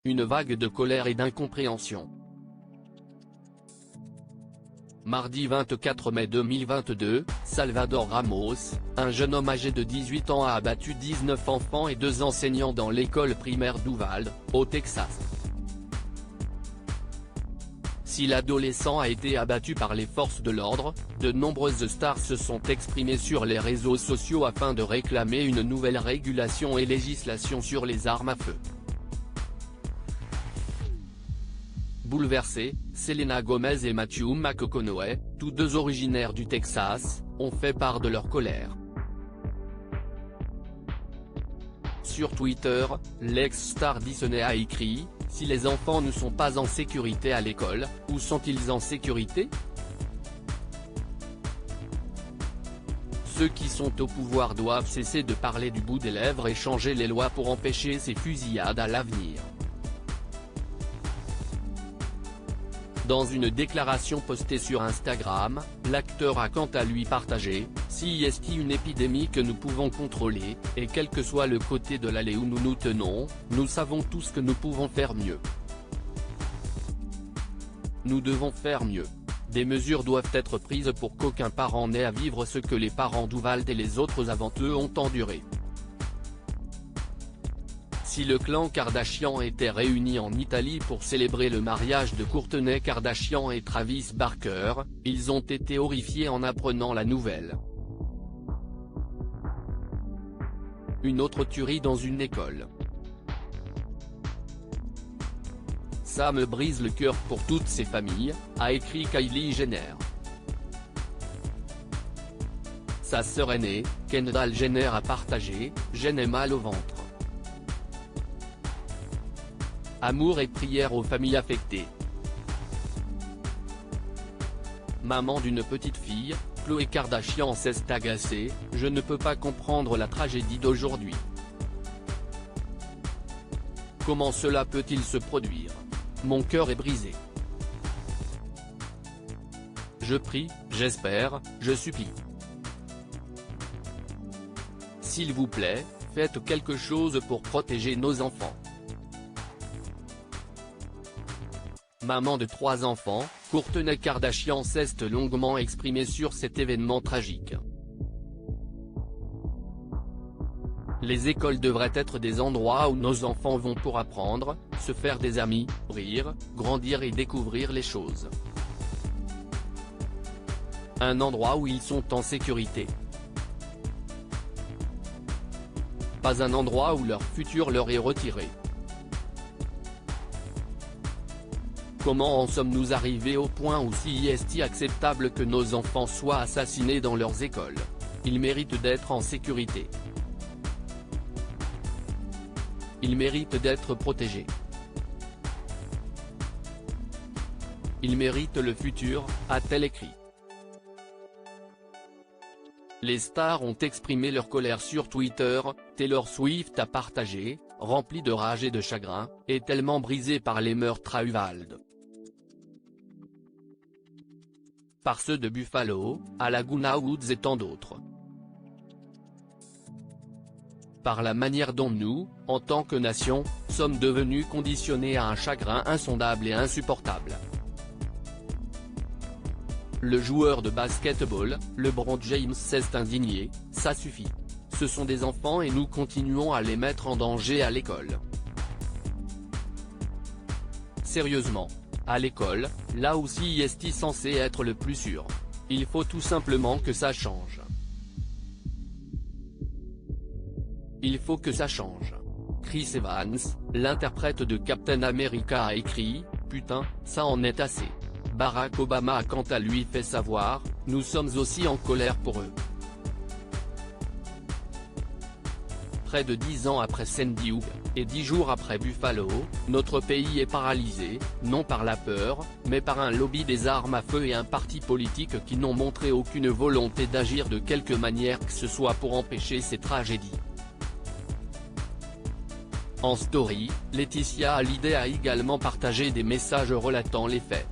Une vague de colère et d'incompréhension. Mardi 24 mai 2022, Salvador Ramos, un jeune homme âgé de 18 ans a abattu 19 enfants et 2 enseignants dans l'école primaire d'Uvalde, au Texas. Si l'adolescent a été abattu par les forces de l'ordre, de nombreuses stars se sont exprimées sur les réseaux sociaux afin de réclamer une nouvelle régulation et législation sur les armes à feu. Bouleversés, Selena Gomez et Matthew McConaughey, tous deux originaires du Texas, ont fait part de leur colère. Sur Twitter, l'ex-star Disney a écrit « Si les enfants ne sont pas en sécurité à l'école, où sont-ils en sécurité ? Ceux qui sont au pouvoir doivent cesser de parler du bout des lèvres et changer les lois pour empêcher ces fusillades à l'avenir. » Dans une déclaration postée sur Instagram, l'acteur a quant à lui partagé « Si est une épidémie que nous pouvons contrôler, et quel que soit le côté de l'allée où nous nous tenons, nous savons tous que nous pouvons faire mieux. Nous devons faire mieux. Des mesures doivent être prises pour qu'aucun parent n'ait à vivre ce que les parents d'Uvalde et les autres avant eux ont enduré. » Si le clan Kardashian était réuni en Italie pour célébrer le mariage de Kourtney Kardashian et Travis Barker, ils ont été horrifiés en apprenant la nouvelle. Une autre tuerie dans une école. Ça me brise le cœur pour toutes ces familles, a écrit Kylie Jenner. Sa sœur aînée, Kendall Jenner a partagé « J'ai mal au ventre. Amour et prières aux familles affectées. » Maman d'une petite fille, Khloé Kardashian s'est agacée « Je ne peux pas comprendre la tragédie d'aujourd'hui. Comment cela peut-il se produire ? Mon cœur est brisé. Je prie, j'espère, je supplie. S'il vous plaît, faites quelque chose pour protéger nos enfants. » Maman de 3 enfants, Kourtney Kardashian s'est longuement exprimée sur cet événement tragique. Les écoles devraient être des endroits où nos enfants vont pour apprendre, se faire des amis, rire, grandir et découvrir les choses. Un endroit où ils sont en sécurité. Pas un endroit où leur futur leur est retiré. Comment en sommes-nous arrivés au point où si est acceptable que nos enfants soient assassinés dans leurs écoles ? Ils méritent d'être en sécurité. Ils méritent d'être protégés. Ils méritent le futur, a-t-elle écrit. Les stars ont exprimé leur colère sur Twitter, Taylor Swift a partagé, remplie de rage et de chagrin, et tellement brisée par les meurtres à Uvalde. Par ceux de Buffalo, à Laguna Woods et tant d'autres. Par la manière dont nous, en tant que nation, sommes devenus conditionnés à un chagrin insondable et insupportable. Le joueur de basket-ball, LeBron James s'est indigné, ça suffit. Ce sont des enfants et nous continuons à les mettre en danger à l'école. Sérieusement. À l'école, là aussi est censé être le plus sûr. Il faut tout simplement que ça change. Il faut que ça change. Chris Evans, l'interprète de Captain America a écrit « Putain, ça en est assez ». Barack Obama a quant à lui fait savoir « Nous sommes aussi en colère pour eux ». Près de 10 ans après Sandy Hook, et 10 jours après Buffalo, notre pays est paralysé, non par la peur, mais par un lobby des armes à feu et un parti politique qui n'ont montré aucune volonté d'agir de quelque manière que ce soit pour empêcher ces tragédies. En story, Laetitia Hallyday a également partagé des messages relatant les faits.